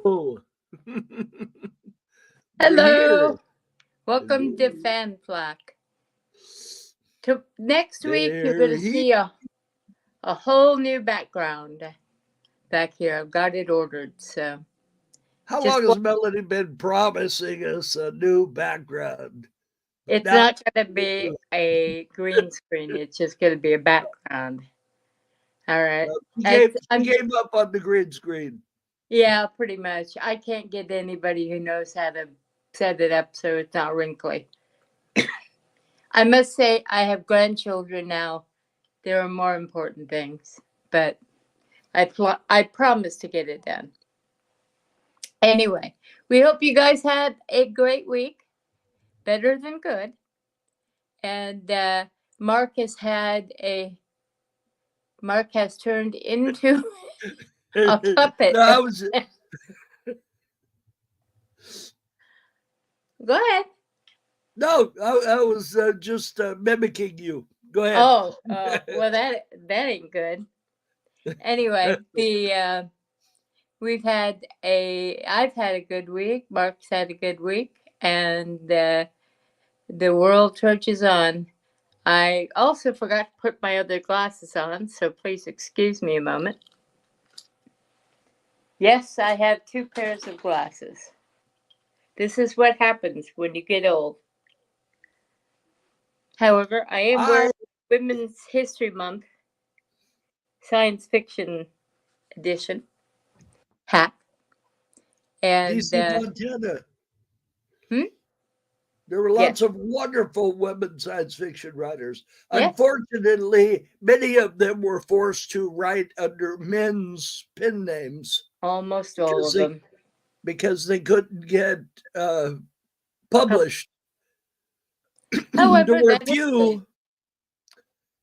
Hello. We're Hello. here. Welcome to Hello. Fan Flak. Next week, you're going They're to here. see a whole new background back here. I've got it ordered. So How just, long has Melody been promising us a new background? But it's now, not going to be a green screen. It's just going to be a background. All right. well, It's, she I'm, gave up on the green screen. yeah, pretty much. I can't get anybody who knows how to set it up so it's not wrinkly. I must say, I have grandchildren now. There are more important things, but I promise to get it done. Anyway, we hope you guys had a great week, better than good. And Mark has had a Mark has turned into a no, puppet. I was Go ahead. I was just mimicking you. Go ahead. Oh, well, that ain't good. Anyway, the I've had a good week. Mark's had a good week, and the world trudges on. I also forgot to put my other glasses on, so please excuse me a moment. Yes, I have two pairs of glasses. This is what happens when you get old. However, I am I wearing Women's History Month science fiction edition hat. And, DC Montana. hmm? There were Yes, lots of wonderful women science fiction writers. yes, Unfortunately, many of them were forced to write under men's pen names almost all because of them. they couldn't get published. There However, were a that is good. few.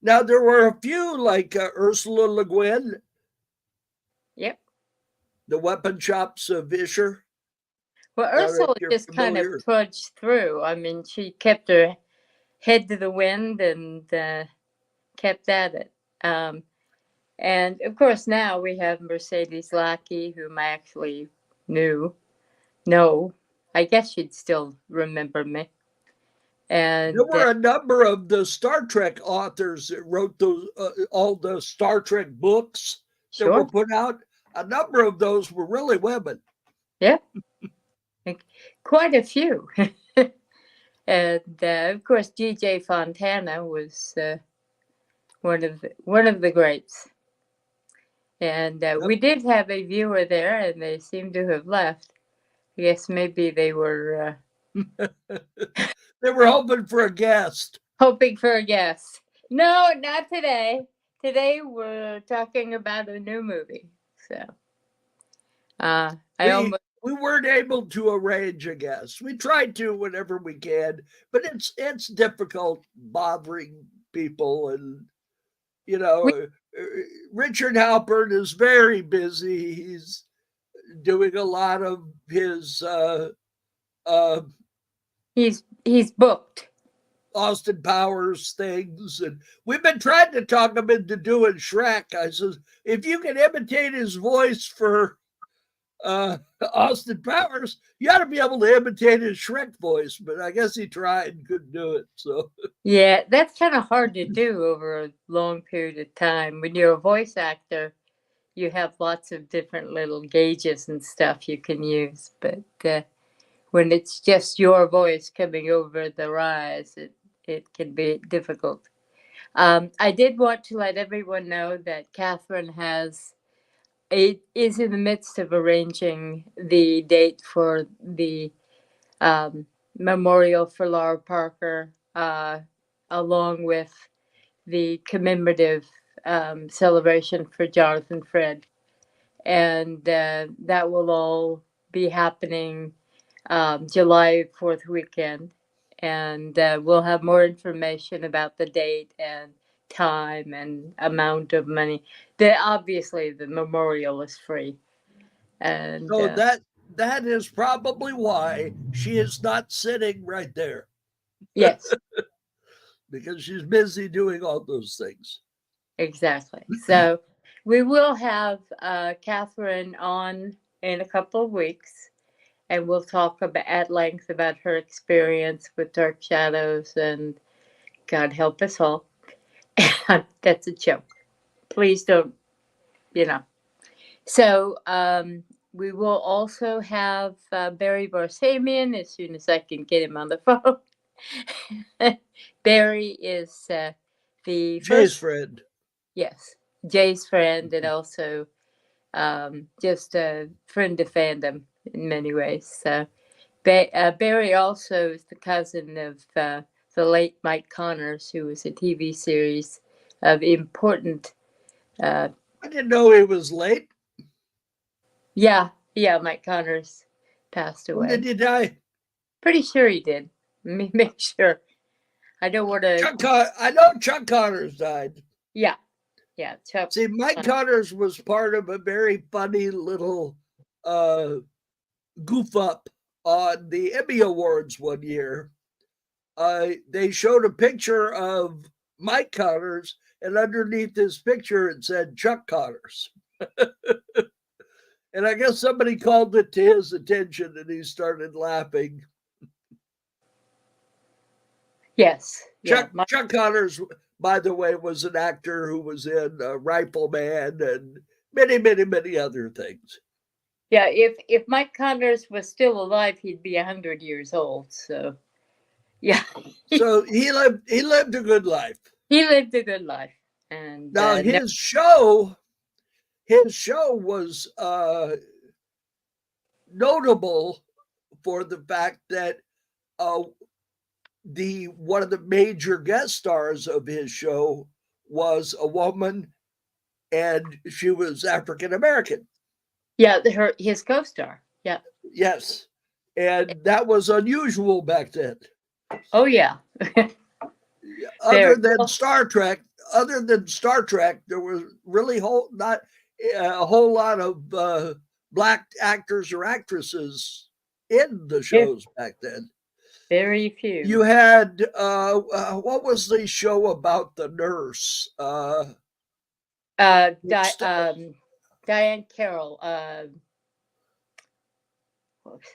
Now there were a few like Ursula Le Guin, Yep. the weapon shops of Isher. Well, I don't know if Ursula you're just kind of familiar. trudged through. I mean, she kept her head to the wind and kept at it. Um, and of course, now we have Mercedes Lackey, whom I actually knew. No, I guess she'd still remember me. There And were a number of the Star Trek authors that wrote those all the Star Trek books that were sure, put out. A number of those were really women. yeah, like, quite a few. And of course, DJ Fontana was one of the greats. And Yep. we did have a viewer there, and they seem to have left. I guess maybe they were They were hoping for a guest. hoping for a guest. No, not today. Today we're talking about a new movie. So I We almost we weren't able to arrange a guest. We tried to whenever we can, but it's difficult bothering people, and you we, know, Richard Halpern is very busy. He's doing a lot of his uh, he's booked. Austin Powers things, and we've been trying to talk him into doing Shrek. I says, if you can imitate his voice for Austin Powers, you ought to be able to imitate his Shrek voice. But I guess he tried and couldn't do it. So Yeah, that's kind of hard to do over a long period of time. When you're a voice actor, you have lots of different little gauges and stuff you can use. But when it's just your voice coming over the rise, it can be difficult. I did want to let everyone know that Catherine is in the midst of arranging the date for the um, memorial for Laura Parker, along with the commemorative celebration for Jonathan Fred. And that will all be happening July 4th weekend. And we'll have more information about the date and time and amount of money. Obviously, the memorial is free. And so that is probably why she is not sitting right there yes, because she's busy doing all those things. exactly. So we will have Catherine on. in a couple of weeks, and we'll talk at length about her experience with Dark Shadows, and God help us all. That's a joke. Please don't, you know. So we will also have Barry Barsamian as soon as I can get him on the phone. Barry is the Jay's first, friend. yes, Jay's friend, and also just a friend of fandom in many ways. So Barry also is the cousin of the late Mike Connors, who was a TV series of important. I didn't know he was late. Yeah, Mike Connors passed When did away. he die? Pretty sure he did. Let me make sure. I don't want to. I know Chuck Connors died. Yeah, Chuck. See, Mike Connors was part of a very funny little goof up on the Emmy Awards one year. They showed a picture of Mike Connors, and underneath his picture it said Chuck Connors. And I guess somebody called it to his attention, and he started laughing. Yes. Chuck Connors, by the way, was an actor who was in Rifleman and many, many, many other things. Yeah, if Mike Connors was still alive, he'd be 100 years old. So, yeah. So he lived a good life. He lived a good life. And now his show was notable for the fact that one of the major guest stars of his show was a woman, and she was African American. Yeah, his co-star. Yeah. Yes, and that was unusual back then. Oh yeah. Other than Star Trek, there was really not a whole lot of black actors or actresses in the shows back then. Very few. You had what was the show about the nurse? Diane Carroll.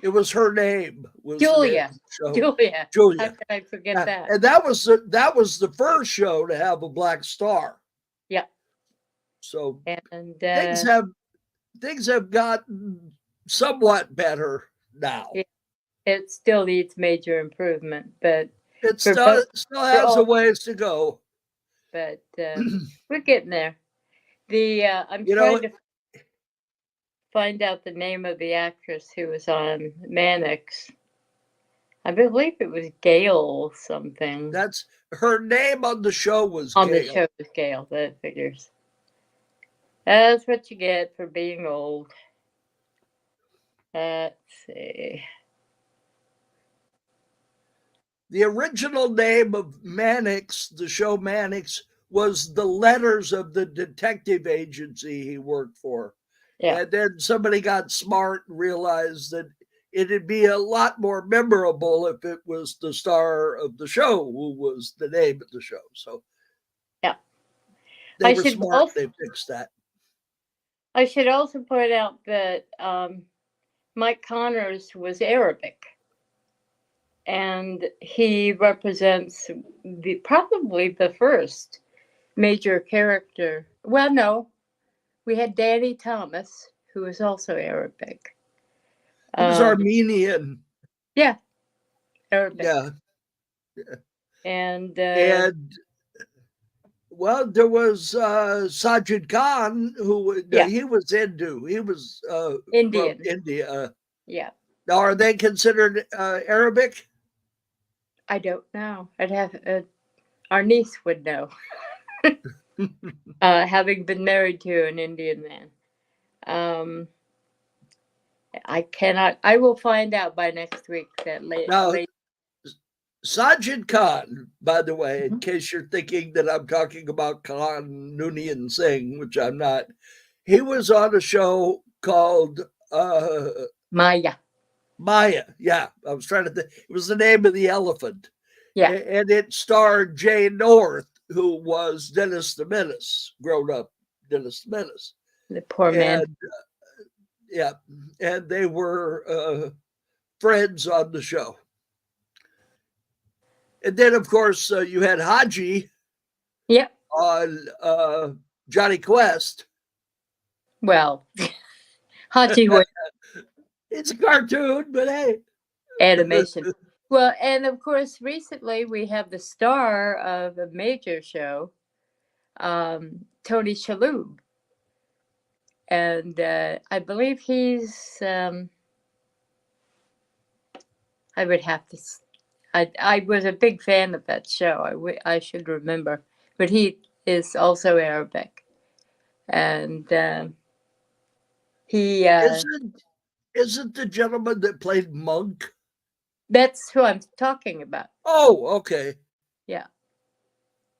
It was her name. Julia. Julia. How could I forget that? And that was the first show to have a black star. Yeah. So and things have gotten somewhat better now. It still needs major improvement, but it still has a ways to go. But we're getting there. I'm trying to find out the name of the actress who was on Mannix. I believe it was Gail something. That's her name on the show was on Gail. The show was Gail. That figures. That's what you get for being old. Let's see. The original name of Mannix, the show Mannix, was the letters of the detective agency he worked for. Yeah. And then somebody got smart and realized that it'd be a lot more memorable if it was the star of the show who was the name of the show. So yeah, they were smart. They fixed that. I should also point out that Mike Connors was Arabic. And he represents probably the first major character. Well, no, we had Danny Thomas, who was also Arabic. He was Armenian. Yeah, Arabic. Yeah. And well, there was Sajid Khan, who he was Hindu. He was Indian. From India. Yeah. Now, are they considered Arabic? I don't know. I'd have our niece would know, having been married to an Indian man. I cannot. I will find out by next week that late. Sajid Khan, by the way, in case you're thinking that I'm talking about Khan Noonien Singh, which I'm not, he was on a show called Maya. Maya, yeah. I was trying to think. It was the name of the elephant. Yeah. And it starred Jane North, who was Dennis the Menace, grown up Dennis the Menace. The poor man. Yeah, and they were friends on the show. And then, of course, you had Haji Yep. on Johnny Quest. Well, Hachi was It's a cartoon, but hey. animation. Well, and of course, recently we have the star of a major show, Tony Shalhoub. And I believe he's, I would have to, I was a big fan of that show. I should remember. But he is also Arabic. And he, Isn't the gentleman that played Monk? that's who I'm talking about. Oh, okay. Yeah.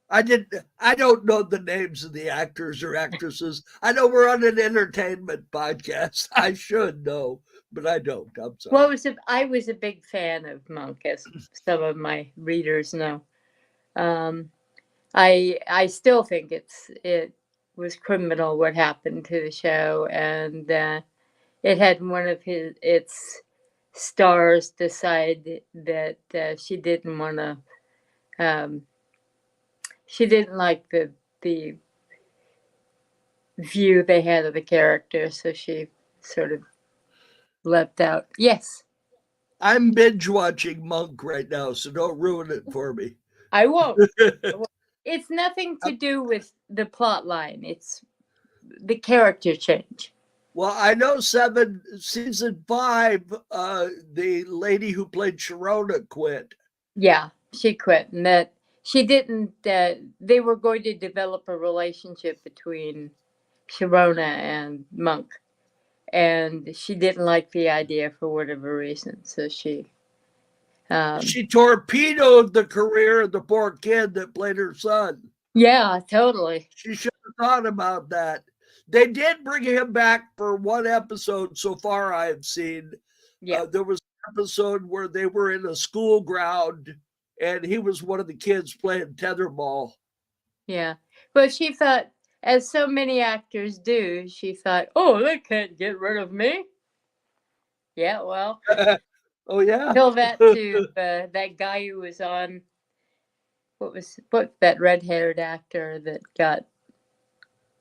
I don't know the names of the actors or actresses. I know we're on an entertainment podcast. I should know, but I don't. I'm sorry. Well, I was a big fan of Monk, as some of my readers know. I still think it was criminal what happened to the show, and it had one of its stars decide that she didn't want to. She didn't like the view they had of the character, so she sort of left out. Yes, I'm binge watching Monk right now, so don't ruin it for me. I won't. It's nothing to do with the plot line. It's the character change. Well, I know season 5, the lady who played Sharona quit. Yeah, she quit, and that she didn't. They were going to develop a relationship between Sharona and Monk, and she didn't like the idea for whatever reason. So she torpedoed the career of the poor kid that played her son. Yeah, totally. She should have thought about that. They did bring him back for one episode so far I have seen. Yeah. There was an episode where they were in a school ground and he was one of the kids playing tetherball. Yeah. But she thought, as so many actors do, she thought, oh, they can't get rid of me. Yeah, well. Oh, yeah. Tell that to that guy who was on, what that red-haired actor that got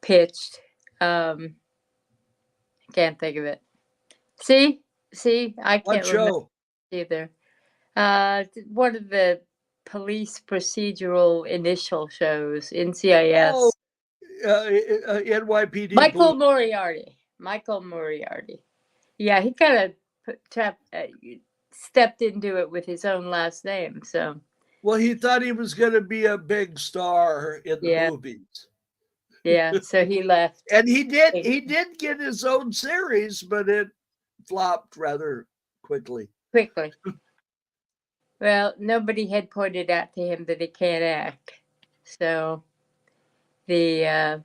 pitched. I can't think of it. See, I can't remember either. One of the police procedural initial shows, NCIS. Oh, NYPD. Michael Moriarty. Yeah, he kind of stepped into it with his own last name. So. Well, he thought he was going to be a big star in the movies. Yeah, so he left. And he did get his own series, but it flopped rather quickly. Well, nobody had pointed out to him that he can't act. So the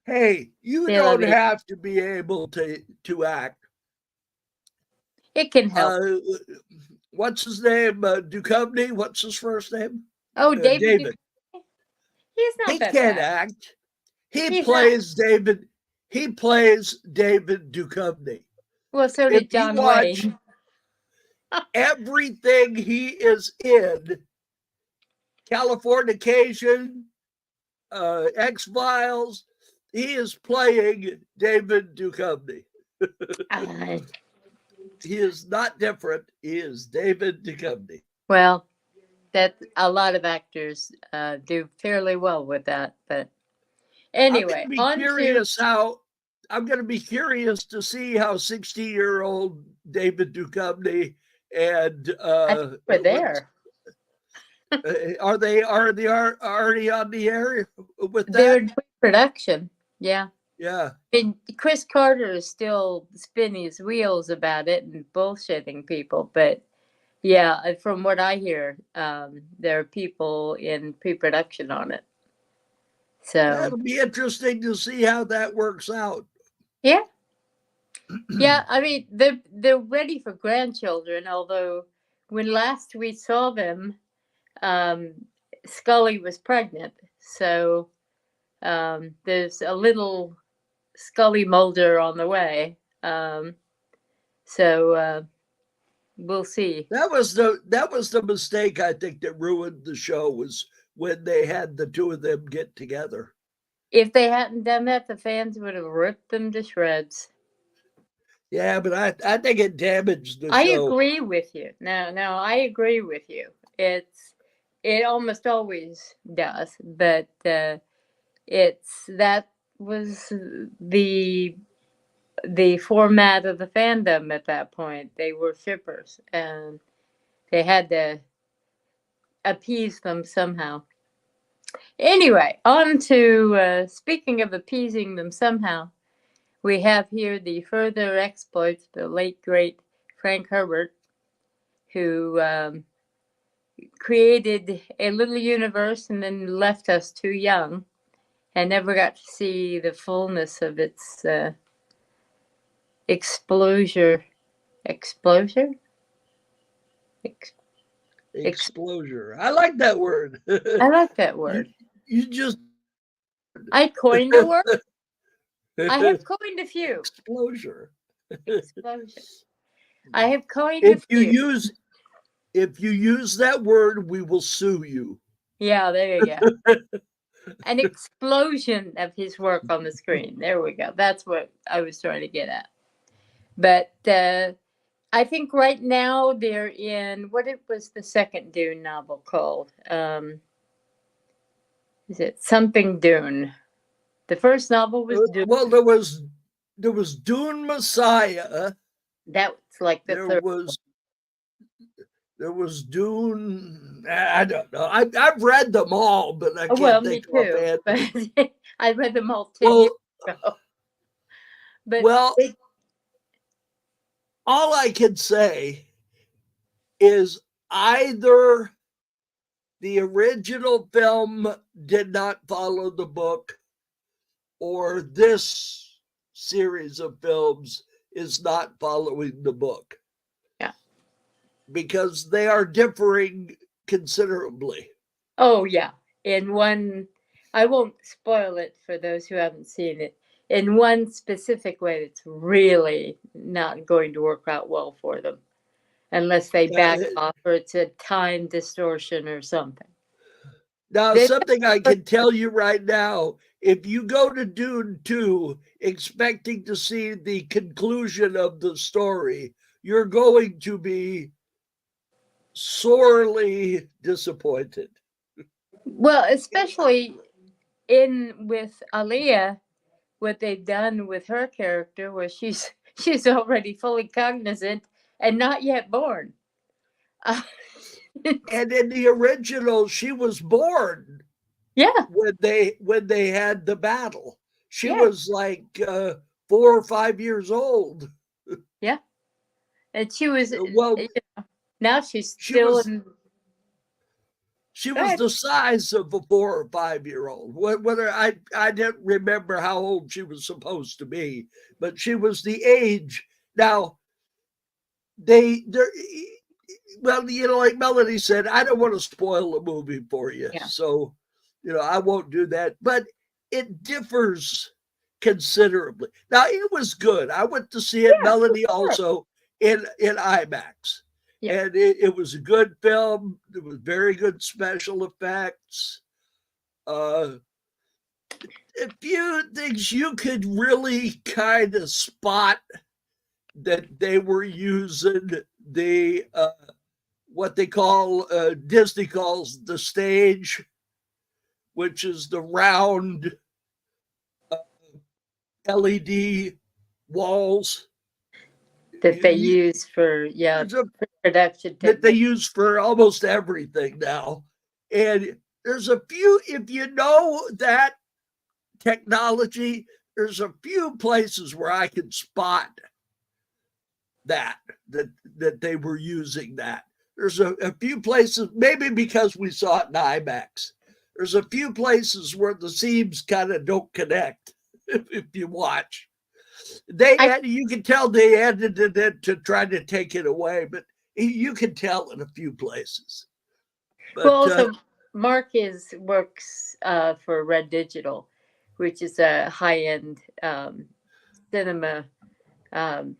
hey, you don't have to be able to act. It can help. What's his name? Duchovny? What's his first name? Oh, David. He's not he that can't bad. act. He plays David Duchovny. Well, so did John Wayne. Everything he is in, Californication, X-Files, he is playing David Duchovny. He is not different. He is David Duchovny. Well, that a lot of actors do fairly well with that, but anyway, I'm going to be curious to see how 60-year-old David Duchovny and we're there. Are they already on the air with that? They're in production. Yeah. Yeah. And Chris Carter is still spinning his wheels about it and bullshitting people, but yeah, from what I hear, there are people in pre-production on it. So that'll be interesting to see how that works out. Yeah. Yeah, I mean, they're ready for grandchildren, although when last we saw them, Scully was pregnant. So there's a little Scully Mulder on the way. So we'll see. That was the mistake I think that ruined the show, was when they had the two of them get together. If they hadn't done that, the fans would have ripped them to shreds. Yeah, but I think it damaged the I show. agree with you. No, I agree with you. It almost always does, but that was the format of the fandom at that point. They were shippers, and they had to appease them somehow. Anyway, on to speaking of appeasing them somehow. We have here the further exploits of the late great Frank Herbert, who created a little universe and then left us too young and never got to see the fullness of its exposure. Exposure. I like that word. I like that word. You just. I coined a word. I have coined a few. Exposure. I have coined a few. If you use that word, we will sue you. Yeah, there you go. An explosion of his work on the screen. There we go. That's what I was trying to get at. But I think right now they're in, what it was the second Dune novel called? Is it something Dune? The first novel was Dune. Well, there was Dune Messiah. That's like the third. There was Dune. I don't know. I've read them all, but I can't think of it. But I read them all 10 years ago. But all I can say is either the original film did not follow the book, or this series of films is not following the book. Yeah. Because they are differing considerably. Oh, yeah. In one, I won't spoil it for those who haven't seen it. In one specific way, it's really not going to work out well for them unless they back off, or it's a time distortion or something. Now, something I can tell you right now, if you go to Dune 2 expecting to see the conclusion of the story, you're going to be sorely disappointed. Well, especially with Aaliyah, what they've done with her character, where she's already fully cognizant and not yet born. And in the original, she was born. Yeah. When they had the battle, she was like 4 or 5 years old. Yeah, and she was now she's still She was the size of a 4 or 5 year old. Whether I didn't remember how old she was supposed to be, but she was the age. Now, well, like Melody said, I don't want to spoil the movie for you, so I won't do that. But it differs considerably. Now, it was good. I went to see it, Melody, also in IMAX. Yeah. And it was a good film. There was very good special effects. A few things you could really kind of spot that they were using the what they call Disney calls the stage, which is the round LED walls that they use for production that they use for almost everything now. And there's a few, if you know that technology, there's a few places where I can spot that they were using that. There's a few places, maybe because we saw it in IMAX. There's a few places where the seams kind of don't connect if you watch. You can tell they edited it to try to take it away, but you can tell in a few places. But, well, also Mark works for Red Digital, which is a high-end cinema Um,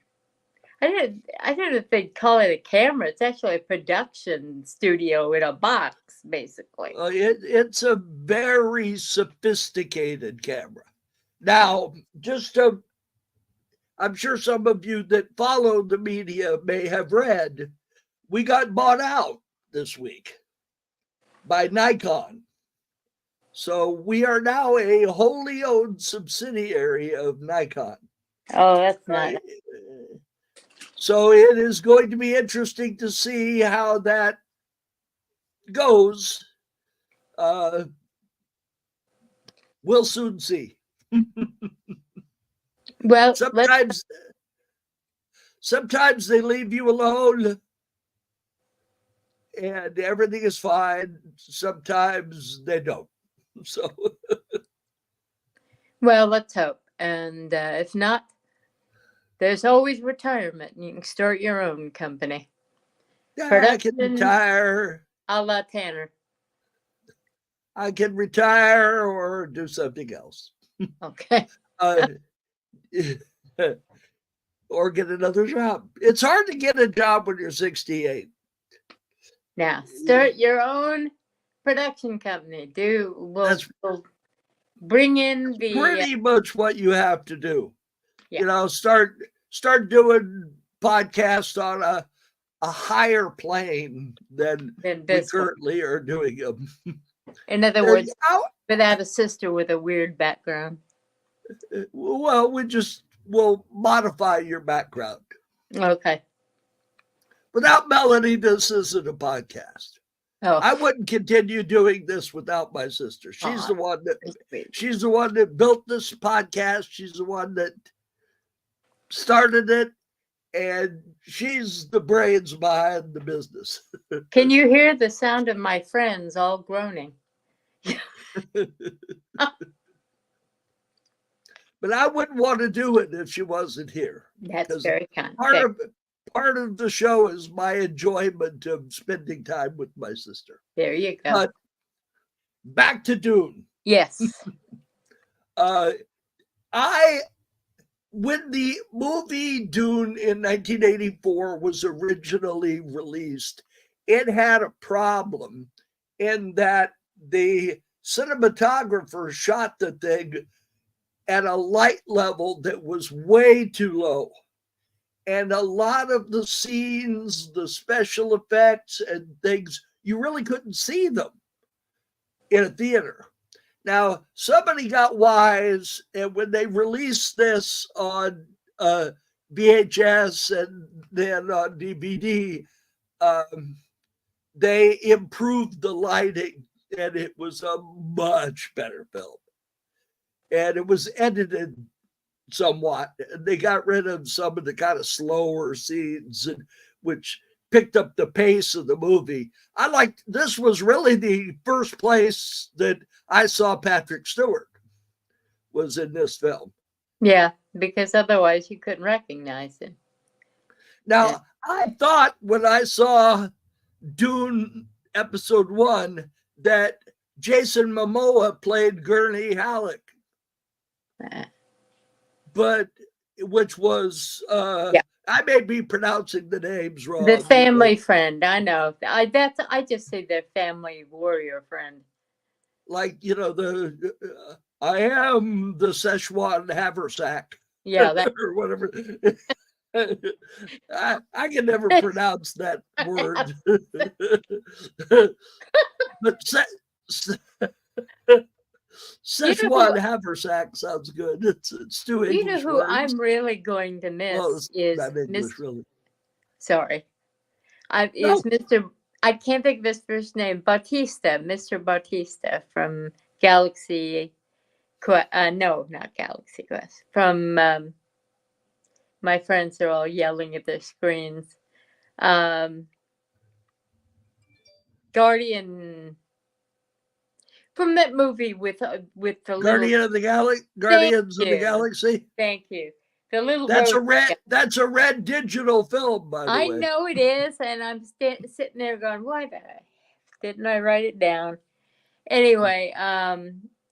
I didn't think call it a camera. It's actually a production studio in a box, basically. It's a very sophisticated camera. Now, I'm sure some of you that follow the media may have read, we got bought out this week by Nikon. So we are now a wholly owned subsidiary of Nikon. Oh, that's not. So it is going to be interesting to see how that goes. We'll soon see. Well, sometimes they leave you alone and everything is fine. Sometimes they don't. So, well, let's hope. And if not, there's always retirement. You can start your own company. Yeah, I can retire. A la Tanner. I can retire or do something else. Okay. Or get another job. It's hard to get a job when you're 68. Now, start your own production company. We'll bring in the pretty much what you have to do. Yeah. You know, start doing podcasts on a higher plane than we currently are doing them. In other words, without a sister with a weird background. Well, we'll modify your background. Okay. Without Melanie, this isn't a podcast. Oh. I wouldn't continue doing this without my sister. She's the one that built this podcast. She's the one that started it, and she's the brains behind the business. Can you hear the sound of my friends all groaning? But I wouldn't want to do it if she wasn't here. That's very kind. Part of the show is my enjoyment of spending time with my sister. There you go. But back to Dune. Yes. When the movie Dune in 1984 was originally released, it had a problem in that the cinematographer shot the thing at a light level that was way too low. And a lot of the scenes, the special effects and things, you really couldn't see them in a theater. Now, somebody got wise, and when they released this on VHS and then on DVD, they improved the lighting, and it was a much better film. And it was edited somewhat. They got rid of some of the kind of slower scenes, which picked up the pace of the movie. This was really the first place that I saw Patrick Stewart was in this film. Yeah, because otherwise you couldn't recognize him. Now, I thought when I saw Dune Episode 1 that Jason Momoa played Gurney Halleck. But which was I may be pronouncing the names wrong. The family friend, I know. I just say their family warrior friend. Like, you know, I am the Szechuan haversack. Yeah, that or whatever. I can never pronounce that word. But Szechuan haversack sounds good. It's too English. You know who words. I'm really going to miss is English, really. Sorry, is Mr. I can't think of his first name. Bautista, Mr. Bautista from Galaxy. No, not Galaxy Quest. From my friends are all yelling at their screens. Guardian. From that movie with the Guardians of the Galaxy. Thank you. The little that's a red digital film, by the way. I know it is, and I'm sitting there going, "Why the heck didn't I write it down?" Anyway,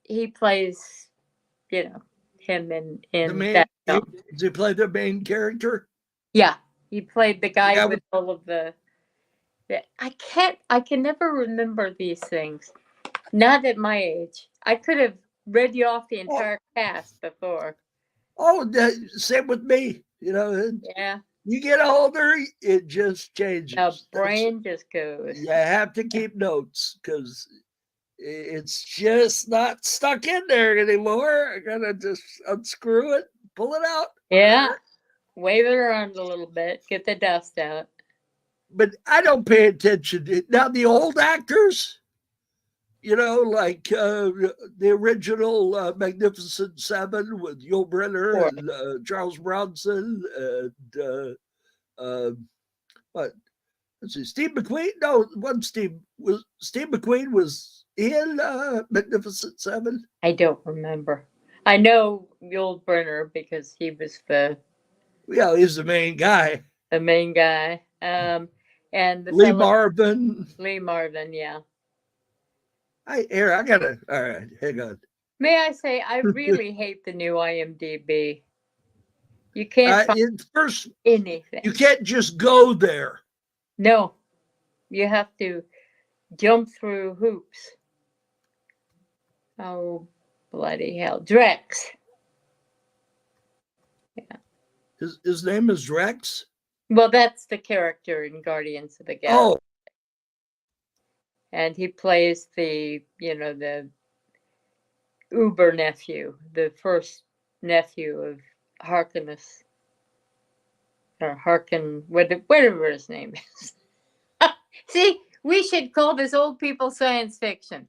he plays, him in that No. Does he play the main character? Yeah, he played the guy Yeah, with all of the. I can never remember these things. Not at my age. I could have read you off the entire cast before. Same with me. You know, Yeah. you get older, it just changes. The brain just goes. You have to keep notes because it's just not stuck in there anymore. I gotta just unscrew it, pull it out. Yeah. Wave it around a little bit, get the dust out. But I don't pay attention to now the old actors, you know, like the original Magnificent Seven with Yul Brynner and Charles Bronson and what? Let's see, Steve McQueen. No, one Steve McQueen was in Magnificent Seven. I don't remember. I know Yul Brynner because he was he's the main guy. The main guy. And the Lee Marvin. Lee Marvin, yeah. I gotta. All right, hang on. May I say, I really hate the new IMDb. You can't find first anything. You can't just go there. No, you have to jump through hoops. Oh, bloody hell. Drex. Yeah. His name is Drex? Well, that's the character in Guardians of the Galaxy. Oh. And he plays the Uber nephew, the first nephew of Harkness. Or Harkin, whatever his name is. See, we should call this old people science fiction.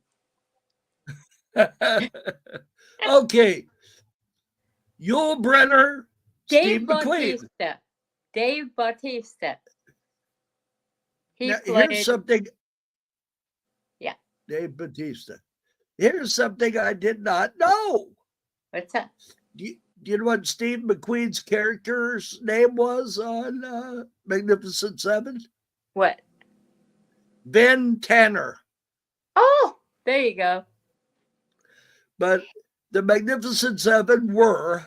Okay. Yul Brynner, Dave Steve McQueen. Dave Bautista. Here's something. Yeah. Dave Bautista. Here's something I did not know. What's that? Do you know what Steve McQueen's character's name was on Magnificent Seven? What? Ben Tanner. Oh, there you go. But the Magnificent Seven were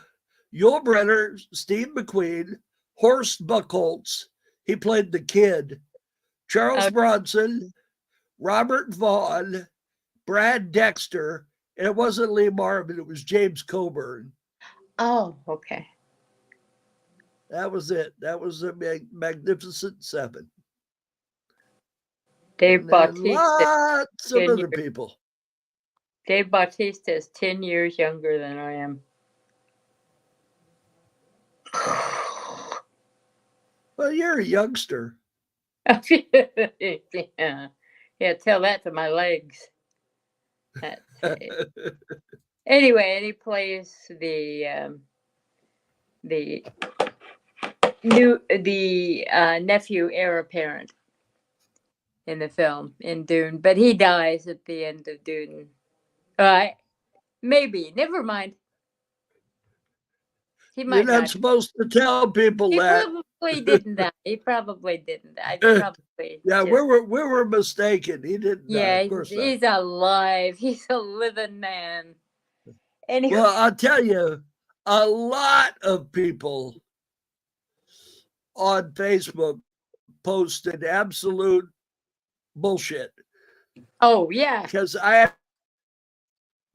Yul Brynner, Steve McQueen, Horst Buchholz. He played the kid. Charles Bronson, Robert Vaughn, Brad Dexter, and it wasn't Lee Marvin, it was James Coburn. Oh, okay. That was it. That was the Magnificent Seven. Dave Bautista. Lots of other people. Dave Bautista is 10 years younger than I am. Well, you're a youngster. Yeah. Yeah, tell that to my legs. Anyway, and he plays the nephew heir apparent in the film in Dune, but he dies at the end of Dune. Maybe. Never mind. He might. You're not supposed to tell people that. He probably didn't die. He probably didn't die. Yeah, we were mistaken. He didn't die. Yeah, of course he's alive. He's a living man. Anyway. Well, I'll tell you, a lot of people on Facebook posted absolute bullshit. Oh, yeah. Because I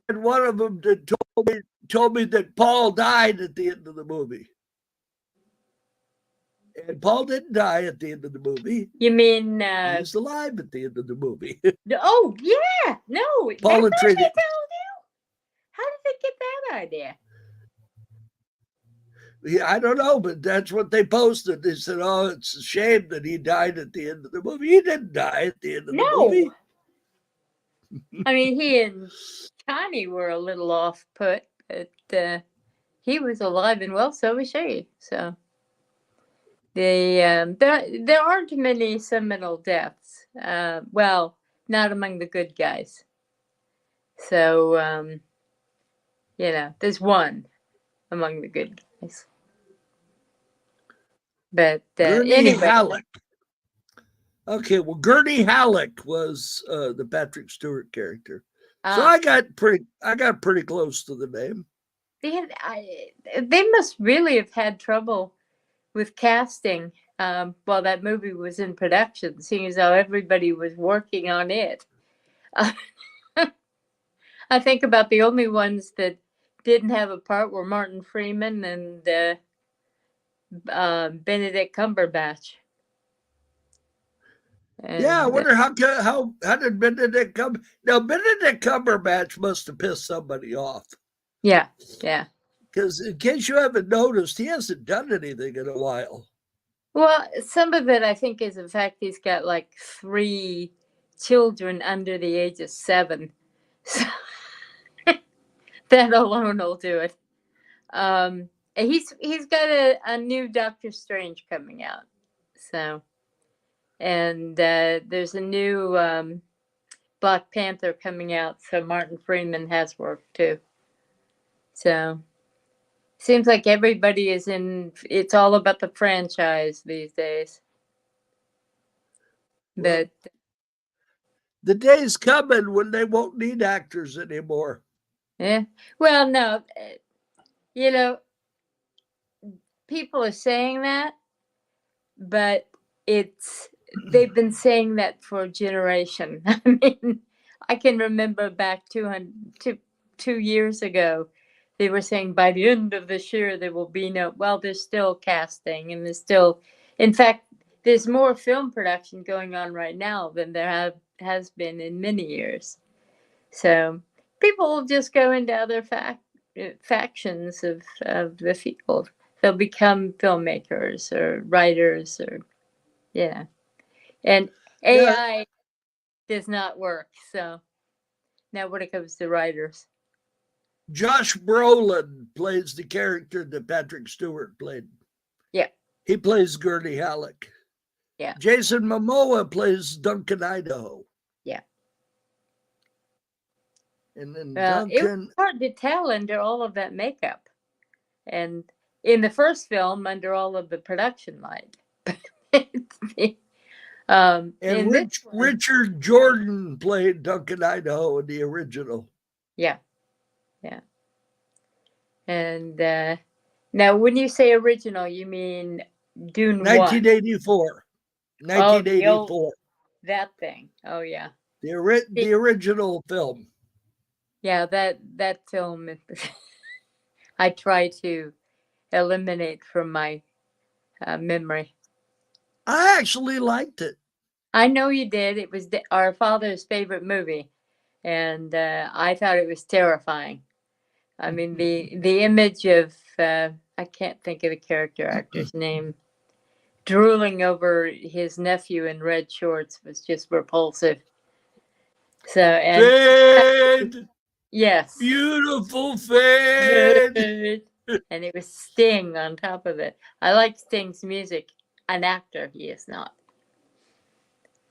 had one of them that told me that Paul died at the end of the movie. And Paul didn't die at the end of the movie. You mean he's alive at the end of the movie? Oh, yeah. No. Paul Atreides. How did they get that idea? Yeah, I don't know, but that's what they posted. They said, "Oh, it's a shame that he died at the end of the movie." He didn't die at the end of the movie. I mean, he and Connie were a little off put, but he was alive and well. So was she. So there aren't many seminal deaths. Well, not among the good guys. So there's one among the good guys. But anyway. Halleck. Okay, well, Gurney Halleck was the Patrick Stewart character. So I got pretty close to the name. they must really have had trouble with casting while that movie was in production, seeing as how everybody was working on it. I think about the only ones that didn't have a part were Martin Freeman and Benedict Cumberbatch. And, yeah, I wonder how did Benedict come? Now Benedict Cumberbatch must have pissed somebody off. Yeah. Because in case you haven't noticed, he hasn't done anything in a while. Well, some of it I think is the fact he's got like 3 children under the age of 7. So that alone will do it. He's got a new Doctor Strange coming out. So, and there's a new Black Panther coming out. So Martin Freeman has work too. So seems like everybody is in. It's all about the franchise these days. But the day's coming when they won't need actors anymore. Yeah. Well, no, you know, people are saying that, but they've been saying that for a generation. I mean, I can remember back 2 years ago, they were saying by the end of this year, there will be no, well, there's still casting and there's still, in fact, there's more film production going on right now than there has been in many years. So people will just go into other factions of the field. They'll become filmmakers or writers or, yeah. And AI does not work. So now when it comes to writers. Josh Brolin plays the character that Patrick Stewart played. Yeah. He plays Gurney Halleck. Yeah. Jason Momoa plays Duncan Idaho. Yeah. And then it was hard to tell under all of that makeup. And in the first film, under all of the production light. And Richard Jordan played Duncan Idaho in the original. Yeah. And now, when you say original, you mean Dune 1984. 1984. That thing. Oh, yeah. The original film. Yeah, that film, I try to eliminate from my memory. I actually liked it. I know you did. It was our father's favorite movie, and I thought it was terrifying. I mean, the image of I can't think of the character actor's name, drooling over his nephew in red shorts was just repulsive. So Fade! Yes, beautiful Fade. And it was Sting on top of it. I like Sting's music. An actor, he is not.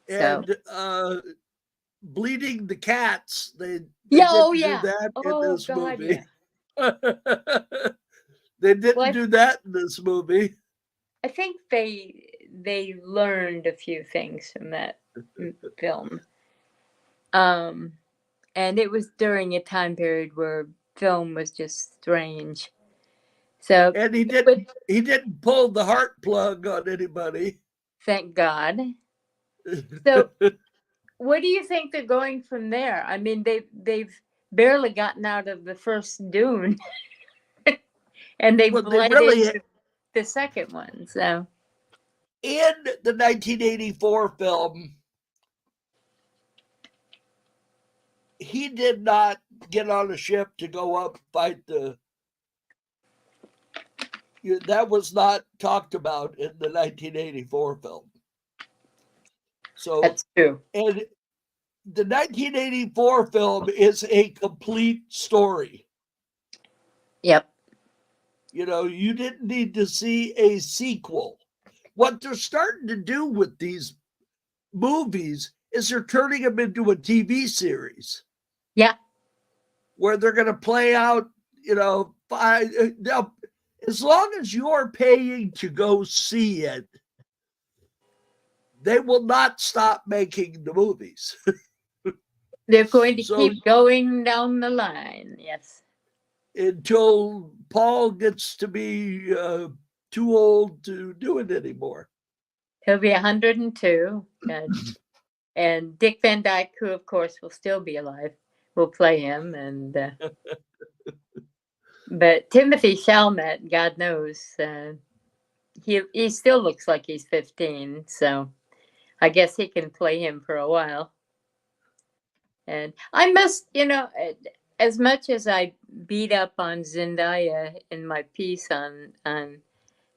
And Bleeding the Cats, they do that in this movie. Yeah. They didn't do that in this movie. I think they learned a few things from that film. And it was during a time period where film was just strange. So and he didn't pull the heart plug on anybody. Thank God. So what do you think they're going from there? I mean, they've barely gotten out of the first Dune. And they bled into the second one. So in the 1984 film, he did not get on a ship to go up fight that was not talked about in the 1984 film. So that's true. And the 1984 film is a complete story. Yep. You didn't need to see a sequel. What they're starting to do with these movies is they're turning them into a TV series. Yeah. Where they're going to play out, as long as you're paying to go see it, they will not stop making the movies. They're going to keep going down the line. Yes. until Paul gets to be too old to do it anymore. He'll be 102. And Dick Van Dyke, who of course will still be alive, will play him. And but Timothy Chalamet, God knows, he still looks like he's 15. So I guess he can play him for a while. And I must, as much as I beat up on Zendaya in my piece on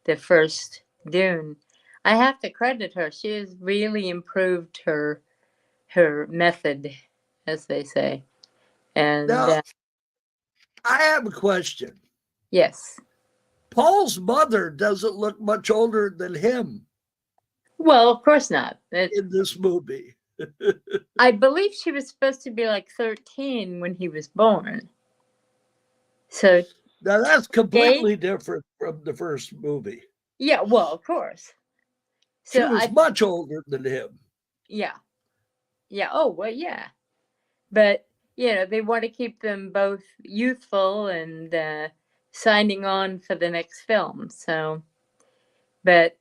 the first Dune, I have to credit her. She has really improved her method, as they say. And now, I have a question. Yes. Paul's mother doesn't look much older than him. Well, of course not. In this movie. I believe she was supposed to be like 13 when he was born. So now that's completely different from the first movie. Yeah, well, of course. So she was much older than him. Yeah. Yeah. Oh, well, yeah. But, they want to keep them both youthful and signing on for the next film. So, but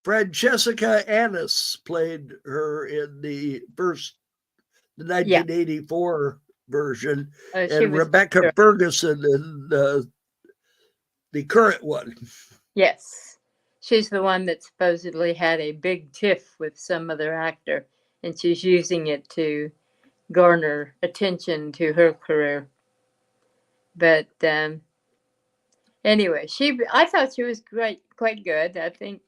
Francesca Annis played her in the 1984 version, and Rebecca Ferguson in the current one. Yes. She's the one that supposedly had a big tiff with some other actor, and she's using it to garner attention to her career. But anyway, I thought she was quite good. I think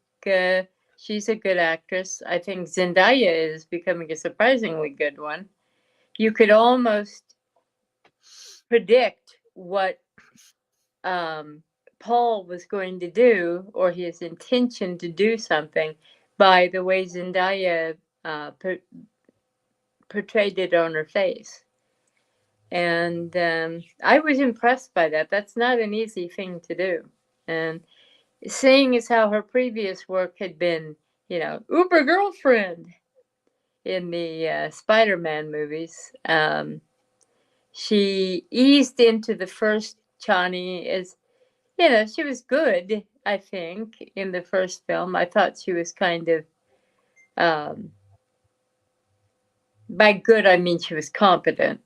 she's a good actress. I think Zendaya is becoming a surprisingly good one. You could almost predict what Paul was going to do, or his intention to do something, by the way Zendaya portrayed it on her face. And I was impressed by that. That's not an easy thing to do. And seeing as how her previous work had been, uber girlfriend in the Spider-Man movies, she eased into the first Chani as, she was good, I think, in the first film. I thought she was kind of, by good, I mean she was competent.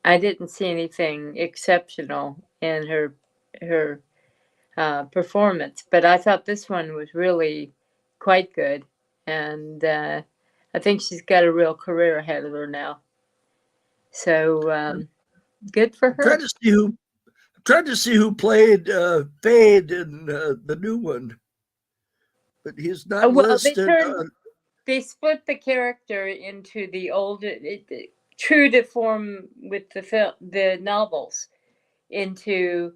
I didn't see anything exceptional in her performance, but I thought this one was really quite good, and I think she's got a real career ahead of her now. So good for her. Trying to see who played Fade in the new one, but he's not listed. They split the character into the old, true to form with the novels, into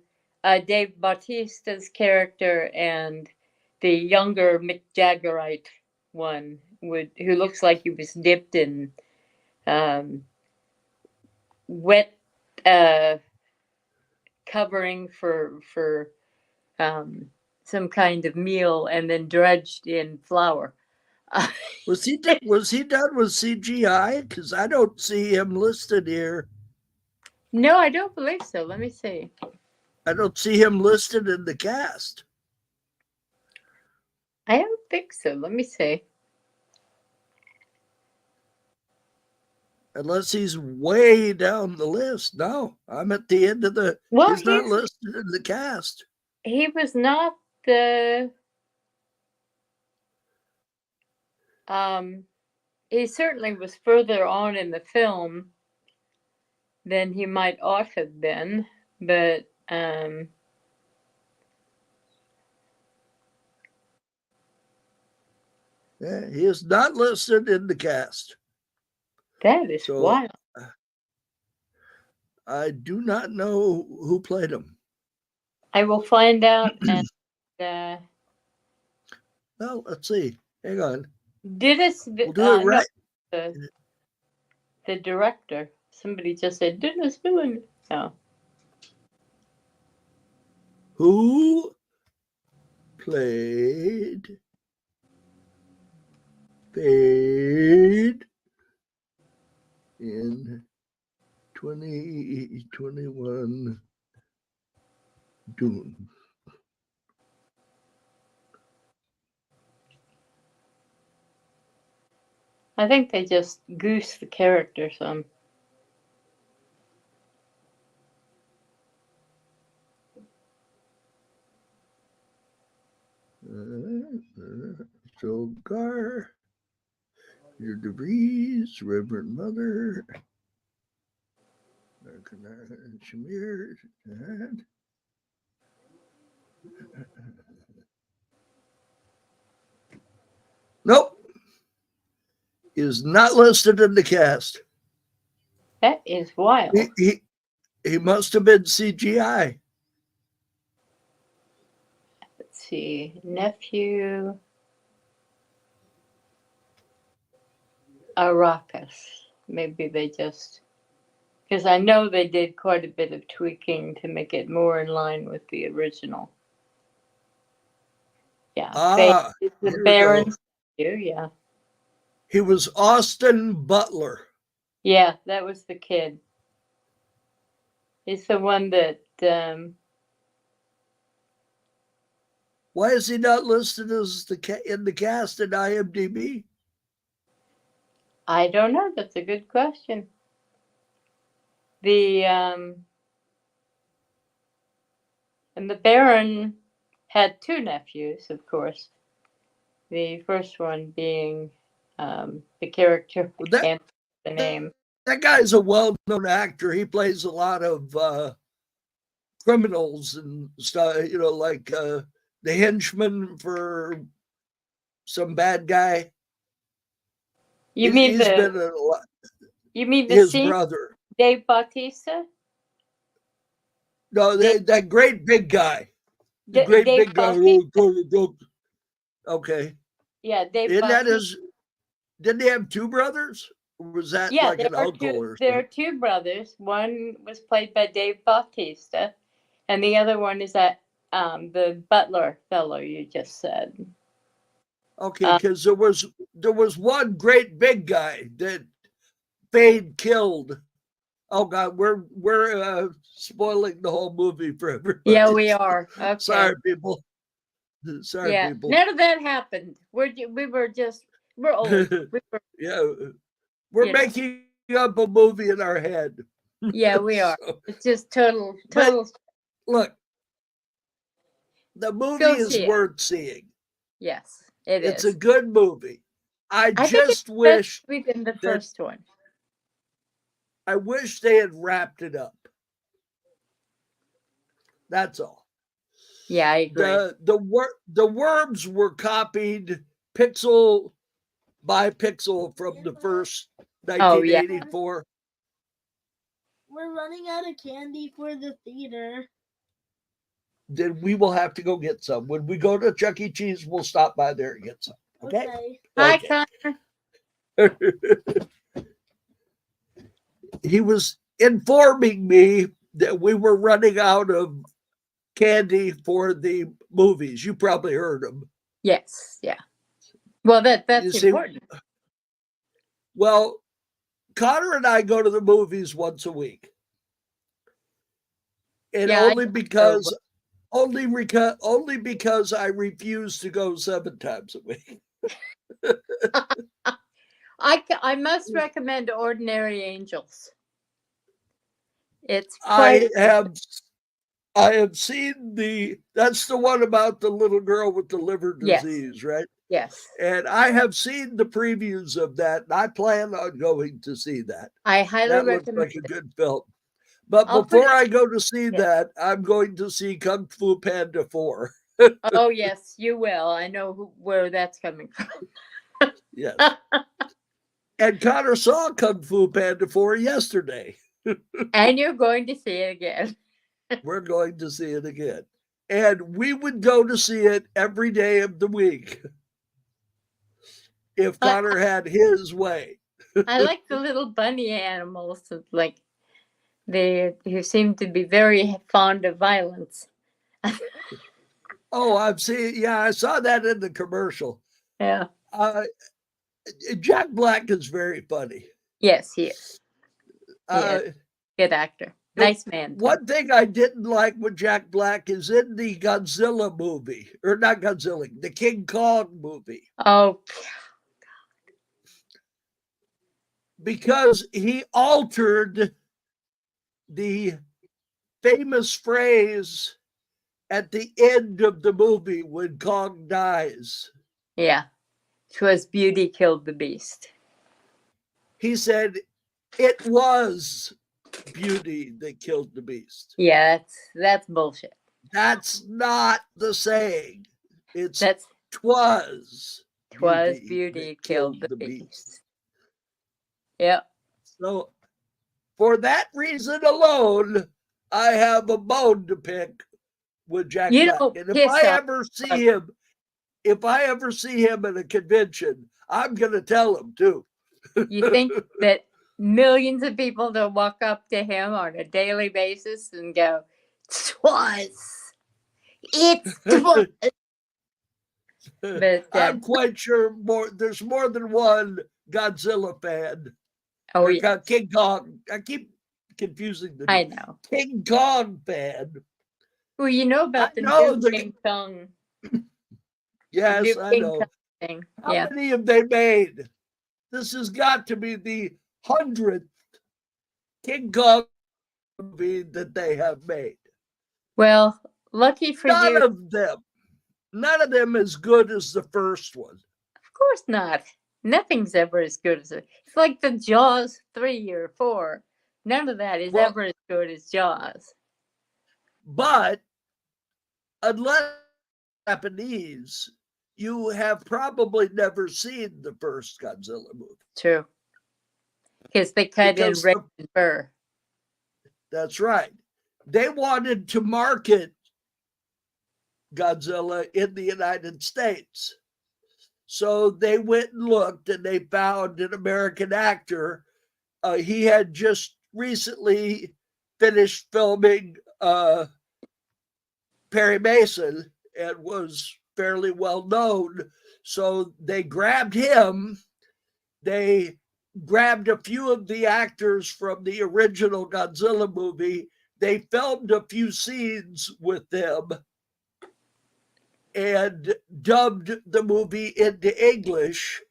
Dave Bautista's character and the younger Mick Jaggerite one, who looks like he was dipped in wet covering for some kind of meal and then dredged in flour. Was he done with CGI? Because I don't see him listed here. No, I don't believe so. Let me see. I don't see him listed in the cast. I don't think so. Let me see. Unless he's way down the list. No, I'm at the end of the. Well, he's not listed in the cast. He was not the. He certainly was further on in the film than he might ought have been, but yeah, he is not listed in the cast. That is wild. I do not know who played him. I will find out. And well, let's see. Hang on. We'll do it right. No, the director. Somebody just said Dennis Miller. No. Who played Fade in 2021 Dune. I think they just goose the character some. Sogar, your DeVries, Reverend Mother, Shamir, and nope, is not listed in the cast. That is wild. He must have been CGI. Let's see, nephew Arrakis. Maybe they just, because I know they did quite a bit of tweaking to make it more in line with the original. Yeah, the Baron's nephew. Yeah. He was Austin Butler. Yeah, that was the kid. He's the one that. Why is he not listed as in the cast in IMDb? I don't know. That's a good question. And the Baron had two nephews, of course. The first one being the character. I can't remember the name. That guy's a well-known actor. He plays a lot of criminals and stuff, like the henchman for some bad guy. You mean his brother, Dave Bautista? No, that great big guy. The great big guy. Okay. Yeah, Dave Isn't Bautista. That is, didn't he have two brothers? Or was that like an uncle or something? There are two brothers. One was played by Dave Bautista, and the other one is that the butler fellow you just said. Okay, because there was one great big guy that Fade killed. Oh God, we're spoiling the whole movie for everybody. Yeah, we are. Okay. Sorry, people. Sorry, people. None of that happened. We're old. We're making up a movie in our head. Yeah, we are. So, it's just total. Look, the movie is worth seeing. Yes, it is. It's a good movie. I just wish within the first one. I wish they had wrapped it up. That's all. Yeah, I agree. The worms were copied pixel by pixel from the first 1984. We're running out of candy for the theater. Then we will have to go get some. When we go to Chuck E. Cheese, we'll stop by there and get some. Okay. Hi, Connor. He was informing me that we were running out of candy for the movies. You probably heard him. Yes. Yeah. Well, that's important. Well, Connor and I go to the movies once a week. And only because I refuse to go 7 times a week. I must recommend Ordinary Angels. It's I have seen that's the one about the little girl with the liver disease, right? Yes. And I have seen the previews of that, and I plan on going to see that. I highly recommend it. Looks like a good film. But before I go to see that, I'm going to see Kung Fu Panda 4. Oh, yes, you will. I know where that's coming from. Yes. And Connor saw Kung Fu Panda 4 yesterday. And you're going to see it again. We're going to see it again. And we would go to see it every day of the week if Connor had his way. I like the little bunny animals, like who seem to be very fond of violence. Oh, I saw that in the commercial. Yeah. Jack Black is very funny. Yes, he is. Good actor. Nice man. One thing I didn't like with Jack Black is in the Godzilla movie, or not Godzilla, the King Kong movie, Oh, because he altered the famous phrase at the end of the movie when Kong dies. yeah. 'Twas beauty killed the beast. He said, "It was beauty that killed the beast." Yeah, that's bullshit. That's not the saying. It's That's "'twas beauty that killed the beast. Yep. So for that reason alone, I have a bone to pick with Jack You Black. don't And if piss I off ever see him at a convention, I'm gonna tell him too. You think that millions of people don't walk up to him on a daily basis and go, "'Twas, it's 'twas." But I'm quite sure there's more than one Godzilla fan. oh Or yeah, King Kong. I keep confusing the I know. King Kong fan. Well, you know about the new King Kong. Yes, new I King know. Kong thing. How Yeah. many have they made? This has got to be the 100th King Kong movie that they have made. Well, lucky for None you. of them as good as the first one. Of course not. Nothing's ever as good as it. It's like the Jaws 3 or 4. None of that is ever as good as Jaws. But unless Japanese, you have probably never seen the first Godzilla movie. True. Because they cut in red and fur. That's right. They wanted to market Godzilla in the United States. So they went and looked and they found an American actor. He had just recently finished filming Perry Mason and was fairly well known. So they grabbed him. They grabbed a few of the actors from the original Godzilla movie. They filmed a few scenes with them and dubbed the movie into English,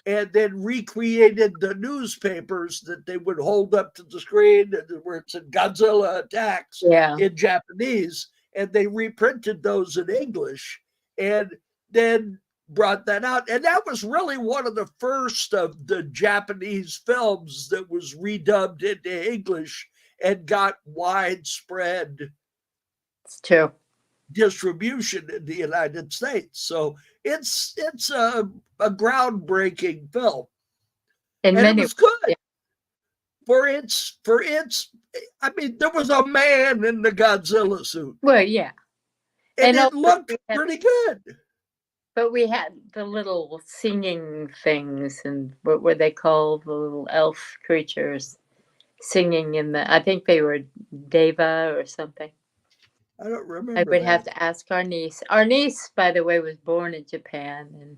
and then recreated the newspapers that they would hold up to the screen where it said Godzilla attacks in Japanese, and they reprinted those in English and then brought that out. And that was really one of the first of the Japanese films that was redubbed into English and got widespread distribution in the United States. So it's a groundbreaking film, and it was good for its. I mean, there was a man in the Godzilla suit. Well, yeah, and it looked pretty good. But we had the little singing things, and what were they called? The little elf creatures singing in the. I think they were Deva or something. I don't remember. I would have to ask our niece. Our niece, by the way, was born in Japan and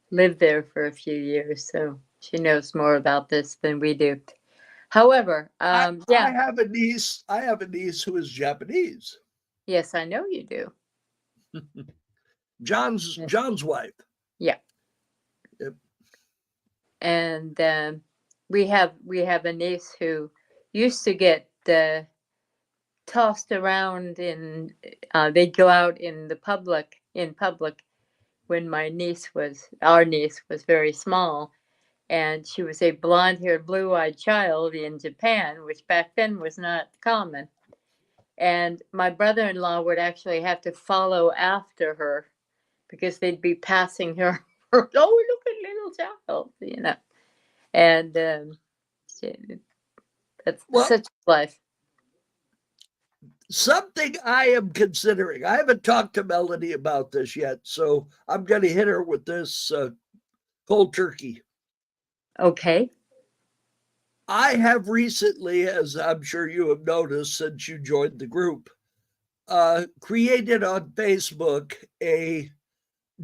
lived there for a few years, so she knows more about this than we do. However, I have a niece. I have a niece who is Japanese. Yes, I know you do. John's wife. Yeah. Yep. And we have a niece who used to get tossed around in. They'd go out in public when our niece was very small, and she was a blonde-haired, blue-eyed child in Japan, which back then was not common. And my brother-in-law would actually have to follow after her because they'd be passing her. Oh, look at little child, you know. And that's such life. Something I am considering. I haven't talked to Melanie about this yet, so I'm going to hit her with this cold turkey. Okay. I have recently, as I'm sure you have noticed since you joined the group, created on Facebook a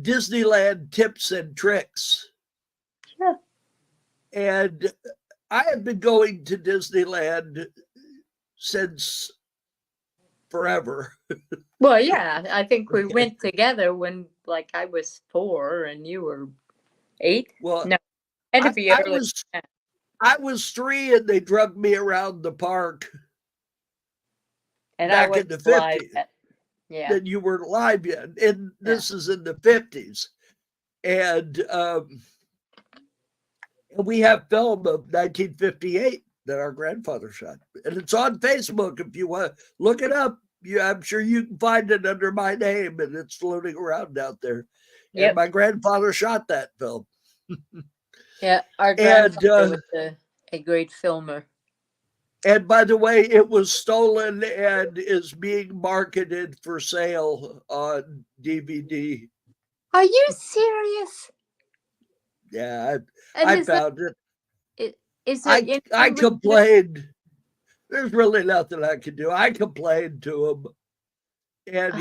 Disneyland tips and tricks. Yeah. And I have been going to Disneyland since forever. Well, yeah, I think we went together when, like, I was 4 and you were 8. Well, No, had to be early. I was 3 and they drugged me around the park. And back I was in the alive 50s. yet. Yeah. Then you weren't alive yet. And this is in the 50s. And we have film of 1958 that our grandfather shot. And it's on Facebook. If you want to look it up, I'm sure you can find it under my name, and it's floating around out there. Yep. And my grandfather shot that film. Yeah, our grandfather was a great filmer. And by the way, it was stolen and is being marketed for sale on DVD. Are you serious? Yeah, I found it. Is I complained. There's really nothing I can do. I complained to him, and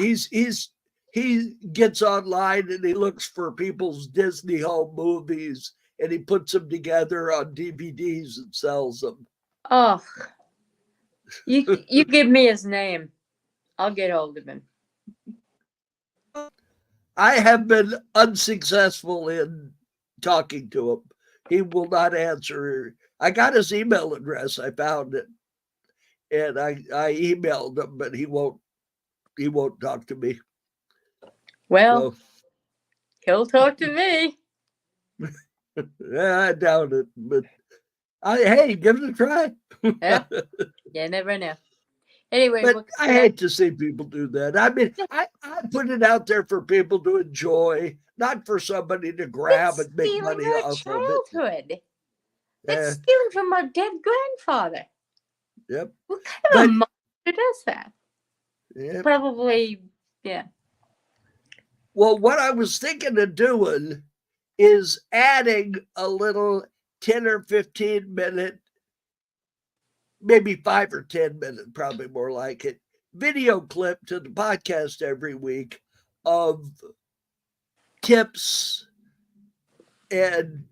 he gets online and he looks for people's Disney home movies and he puts them together on DVDs and sells them. Oh, you give me his name. I'll get hold of him. I have been unsuccessful in talking to him. He will not answer. I got his email address. I found it, and I emailed him, but he won't talk to me. Well, he'll talk to me. I doubt it, but hey, give it a try. Yeah, you never know. Anyway, but I hate to see people do that. I mean, I put it out there for people to enjoy, not for somebody to grab and make money off of it. It's stealing from our dead grandfather. Yep. What kind of monster does that? Yep. Probably, yeah. Well, what I was thinking of doing is adding a little 10 or 15 minute, maybe 5 or 10 minute, probably more like it, video clip to the podcast every week of tips and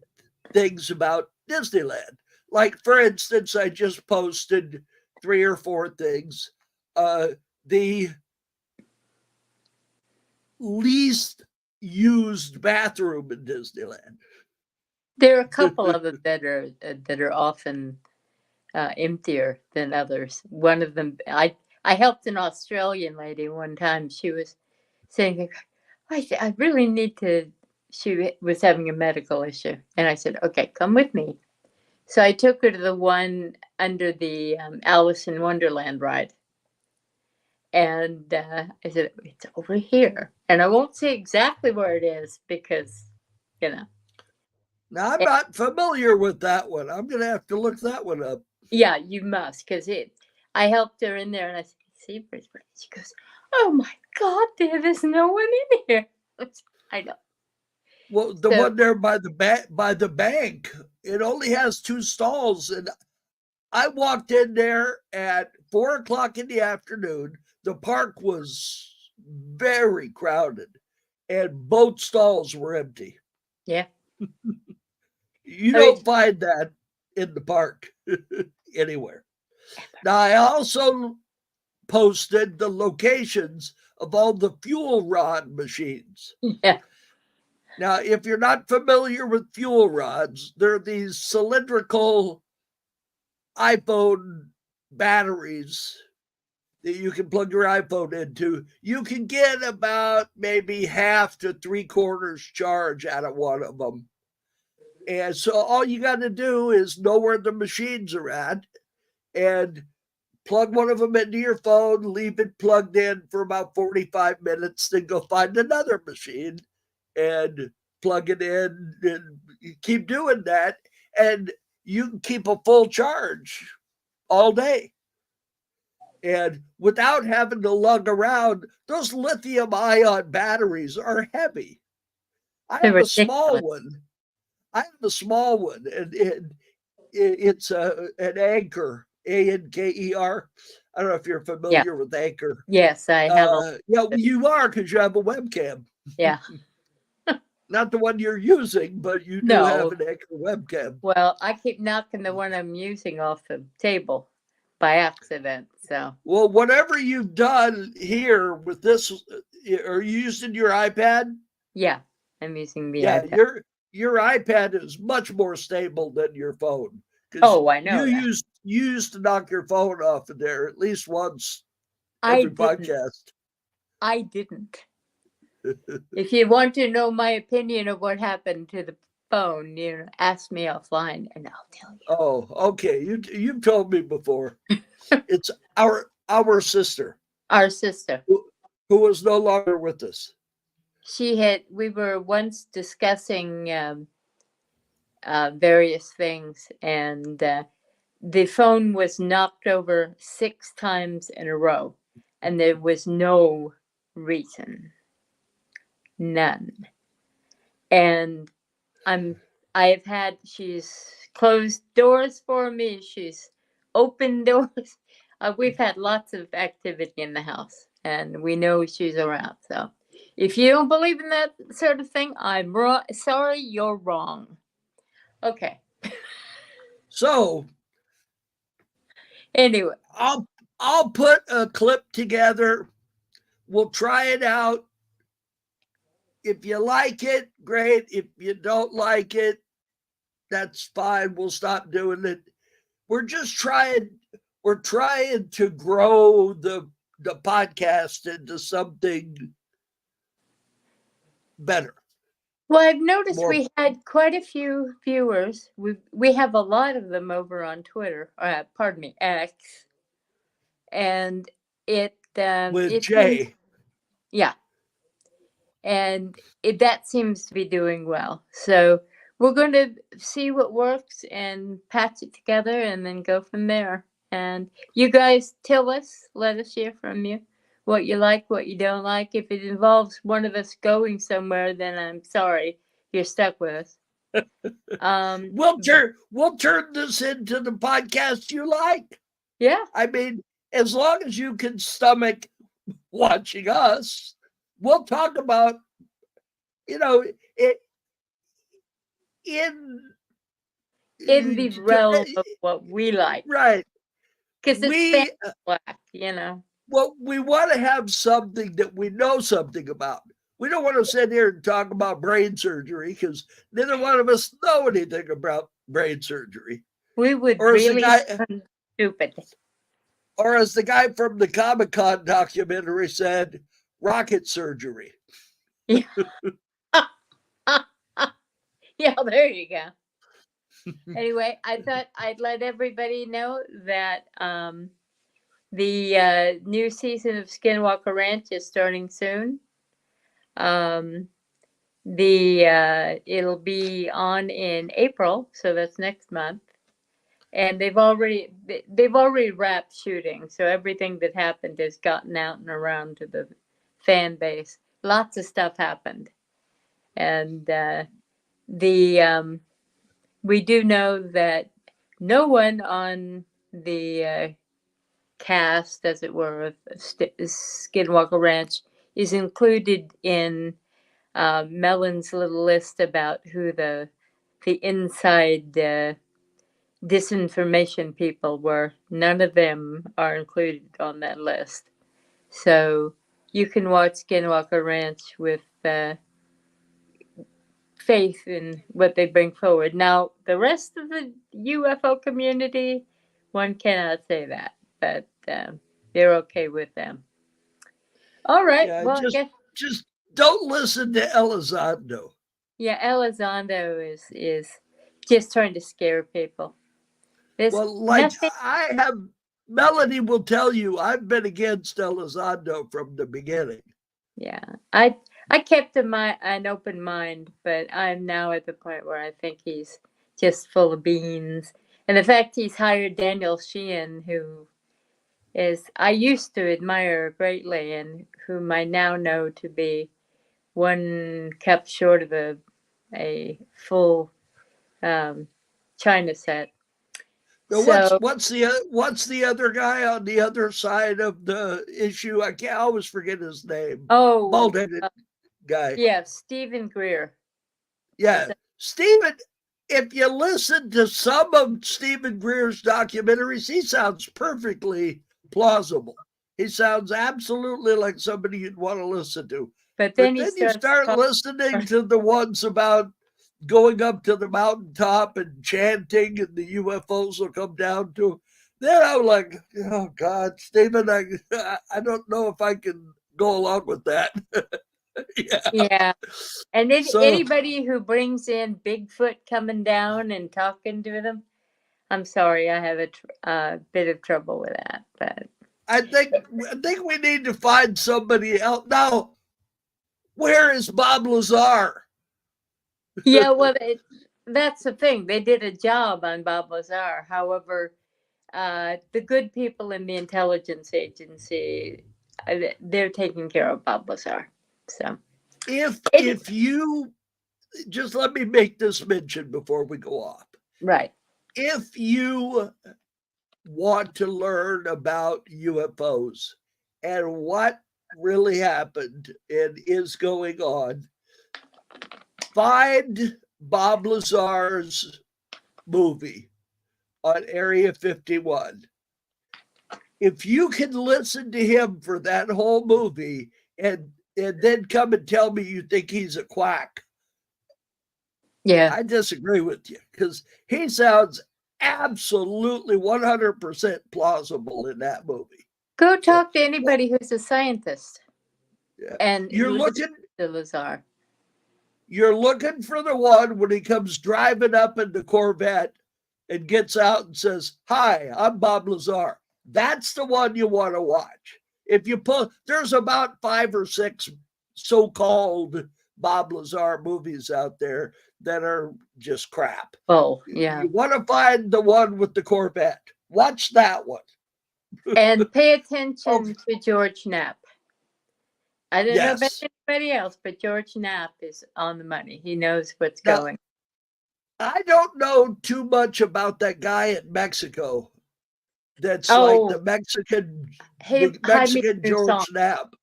things about Disneyland. Like, for instance, I just posted 3 or 4 things. The least used bathroom in Disneyland. There are a couple of them that are often emptier than others. One of them, I helped an Australian lady one time. She was saying, I really need to. She was having a medical issue, and I said, "Okay, come with me." So I took her to the one under the Alice in Wonderland ride. And I said, it's over here. And I won't say exactly where it is because, Now, I'm not familiar with that one. I'm going to have to look that one up. Yeah, you must, because I helped her in there and I said, see, she goes, oh my God, there's no one in here. I know. Well, the one there by the bank, it only has 2 stalls. And I walked in there at 4:00 in the afternoon. The park was very crowded and both stalls were empty. Yeah. You don't find that in the park anywhere. Now, I also posted the locations of all the fuel rod machines. Yeah. Now, if you're not familiar with fuel rods, they're these cylindrical iPhone batteries that you can plug your iPhone into. You can get about maybe half to 3/4 charge out of one of them. And so all you got to do is know where the machines are at and plug one of them into your phone, leave it plugged in for about 45 minutes, then go find another machine and plug it in and keep doing that. And you can keep a full charge all day. And without having to lug around, those lithium ion batteries are heavy. I have a small one. And it's an Anker, Anker. I don't know if you're familiar with Anker. Yes, I have. Yeah, you are, because you have a webcam. Yeah. Not the one you're using, but you do have an Anker webcam. Well, I keep knocking the one I'm using off the table. by accident. So, well, whatever you've done here with this, are you using your iPad? yeah, I'm using the Yeah, iPad. your iPad is much more stable than your phone because Oh, I know you that. used to knock your phone off of there at least once I every didn't. podcast. I didn't. If you want to know my opinion of what happened to the phone, ask me offline and I'll tell you. Oh, okay. You've told me before. It's our sister Our sister. who was no longer with us. We were once discussing various things, and the phone was knocked over 6 times in a row, and there was no reason, none. And she's closed doors for me. She's opened doors. We've had lots of activity in the house, and we know she's around. So, if you don't believe in that sort of thing, I'm wrong. Sorry, you're wrong. Okay. So Anyway, I'll put a clip together. We'll try it out. If you like it, great. If you don't like it, that's fine. We'll stop doing it. We're trying to grow the podcast into something better. well, I've noticed we had quite a few viewers. We have a lot of them over on Twitter. Pardon me, X. And With Jay. Yeah. And that seems to be doing well. So we're going to see what works and patch it together and then go from there. And you guys let us hear from you what you like, what you don't like. If it involves one of us going somewhere, then I'm sorry, you're stuck with us. We'll turn this into the podcast you like. Yeah. I mean, as long as you can stomach watching us, we'll talk about, it in the realm of what we like. Right. Because it's Flak, Well, we want to have something that we know something about. We don't want to sit here and talk about brain surgery because neither one of us know anything about brain surgery. We would really sound stupid. Or as the guy from the Comic-Con documentary said, rocket surgery. Yeah. Yeah, there you go. Anyway, I thought I'd let everybody know that the new season of Skinwalker Ranch is starting soon. It'll be on in April, so that's next month. And they've already wrapped shooting, so everything that happened has gotten out and around to the fan base. Lots of stuff happened, and we do know that no one on the cast, as it were, of Skinwalker Ranch is included in Melon's little list about who the inside disinformation people were. None of them are included on that list. So you can watch Skinwalker Ranch with faith in what they bring forward. Now, the rest of the UFO community, one cannot say that, but they're okay with them. All right. Yeah, well, just don't listen to Elizondo. Yeah, Elizondo is just trying to scare people. Melanie will tell you, I've been against Elizondo from the beginning. Yeah, I kept an open mind, but I'm now at the point where I think he's just full of beans. And the fact he's hired Daniel Sheehan, who I used to admire greatly and whom I now know to be one cup short of a full China set. Now, what's the other guy on the other side of the issue? I can't always forget his name. Oh, bald-headed guy. Yeah, Stephen Greer. Yeah, Stephen. if you listen to some of Stephen Greer's documentaries, he sounds perfectly plausible. He sounds absolutely like somebody you'd want to listen to. But But then then you start listening talking. to the ones about going up to the mountaintop and chanting, and the UFOs will come down to him. Then I'm like, oh God, Stephen, I don't know if I can go along with that. Yeah. Yeah. And then So anybody who brings in Bigfoot coming down and talking to them, I'm sorry, I have a bit of trouble with that. But I think we need to find somebody else. Now, where is Bob Lazar? yeah, well, that's the thing. They did a job on Bob Lazar. However, the good people in the intelligence agency, they're taking care of Bob Lazar. So If you just let me make this mention before we go off. right. If you want to learn about UFOs and what really happened and is going on, find Bob Lazar's movie on Area 51. If you can listen to him for that whole movie and then come and tell me you think he's a quack, Yeah. I disagree with you, because he sounds absolutely 100% plausible in that movie. Go talk to anybody who's a scientist. Yeah. And You're who looking to Lazar. You're looking for the one when he comes driving up in the Corvette and gets out and says, "Hi, I'm Bob Lazar." That's the one you want to watch. If you pull, there's about 5 or 6 so-called Bob Lazar movies out there that are just crap. Oh, yeah. You want to find the one with the Corvette. Watch that one. And pay attention to George Knapp. I don't know about Yes. anybody else, but George Knapp is on the money. He knows what's Now, going. I don't know too much about that guy in Mexico. That's like the Mexican George Knapp.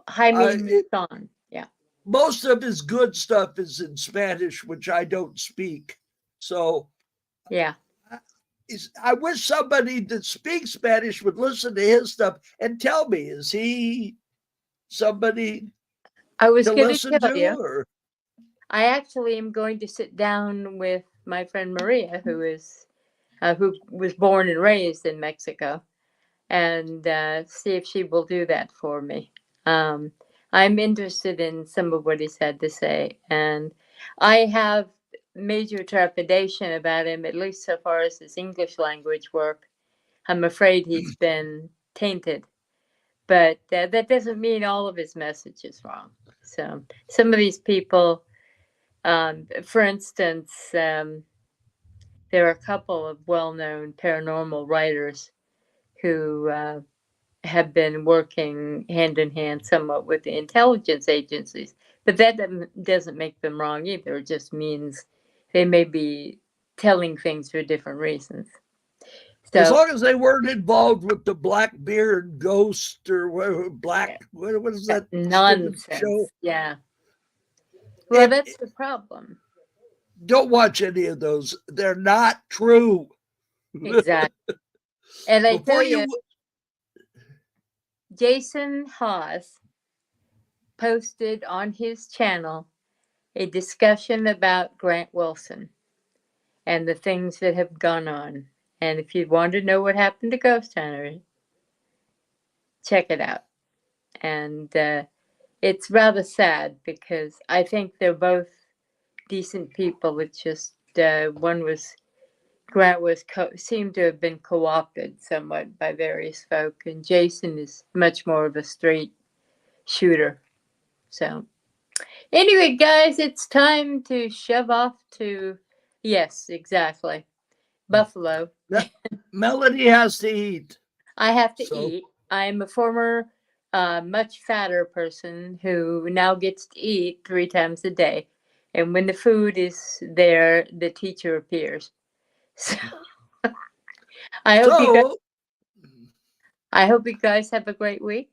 Jaime Maussan. Yeah. Most of his good stuff is in Spanish, which I don't speak. So yeah, I wish somebody that speaks Spanish would listen to his stuff and tell me, is he somebody I was to going listen to tell to? you. Or? I actually am going to sit down with my friend Maria, who was born and raised in Mexico, and see if she will do that for me. I'm interested in some of what he's had to say, and I have major trepidation about him, at least so far as his English language work. I'm afraid he's been tainted, but that doesn't mean all of his message is wrong. So some of these people, for instance, there are a couple of well-known paranormal writers who have been working hand in hand somewhat with the intelligence agencies, but that doesn't make them wrong either. It just means they may be telling things for different reasons. So, as long as they weren't involved with the Blackbeard ghost or what is that nonsense show? Yeah. Well, that's the problem. Don't watch any of those. They're not true. Exactly. And I tell you, Jason Haas posted on his channel a discussion about Grant Wilson and the things that have gone on. And if you want to know what happened to Ghost Hunters, check it out. And it's rather sad because I think they're both decent people. It's just Grant seemed to have been co-opted somewhat by various folk, and Jason is much more of a straight shooter. So anyway, guys, it's time to shove off to, yes, exactly, Buffalo. Melody has to eat. I have to eat. I'm a former, much fatter person who now gets to eat 3 times a day. And when the food is there, the teacher appears. So I hope you guys have a great week.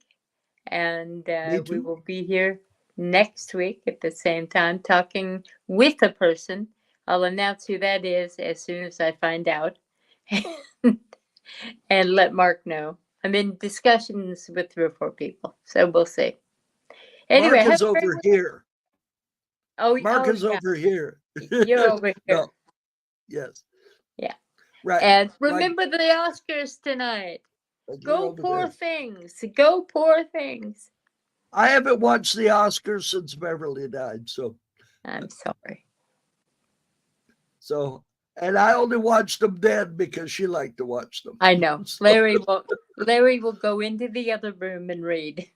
And we will be here next week at the same time talking with a person I'll announce who that is as soon as I find out and let Mark know. I'm in discussions with 3 or 4 people, so we'll see. Anyway, Mark is over here. Mark is yeah. over here. You're over here. No. Yes. Yeah. Right. And remember the Oscars tonight. Go Poor Things. Go Poor Things. I haven't watched the Oscars since Beverly died, so. I'm sorry. So, and I only watched them then because she liked to watch them. I know. So, Larry will go into the other room and read.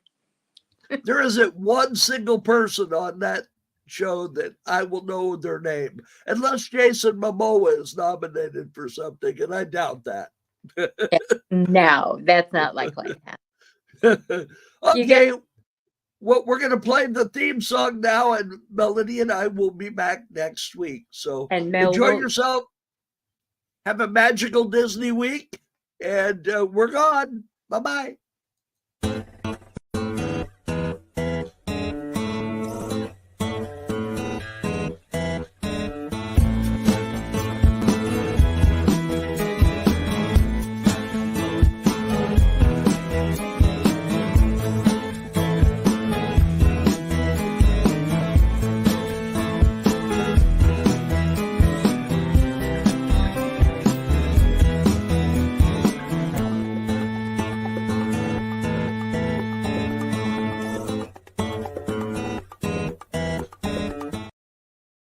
there isn't one single person on that show that I will know their name, unless Jason Momoa is nominated for something, and I doubt that. No, that's not likely to happen. Okay, well, we're going to play the theme song now, and Melody and I will be back next week. So enjoy yourself. Have a magical Disney week, and we're gone. Bye-bye.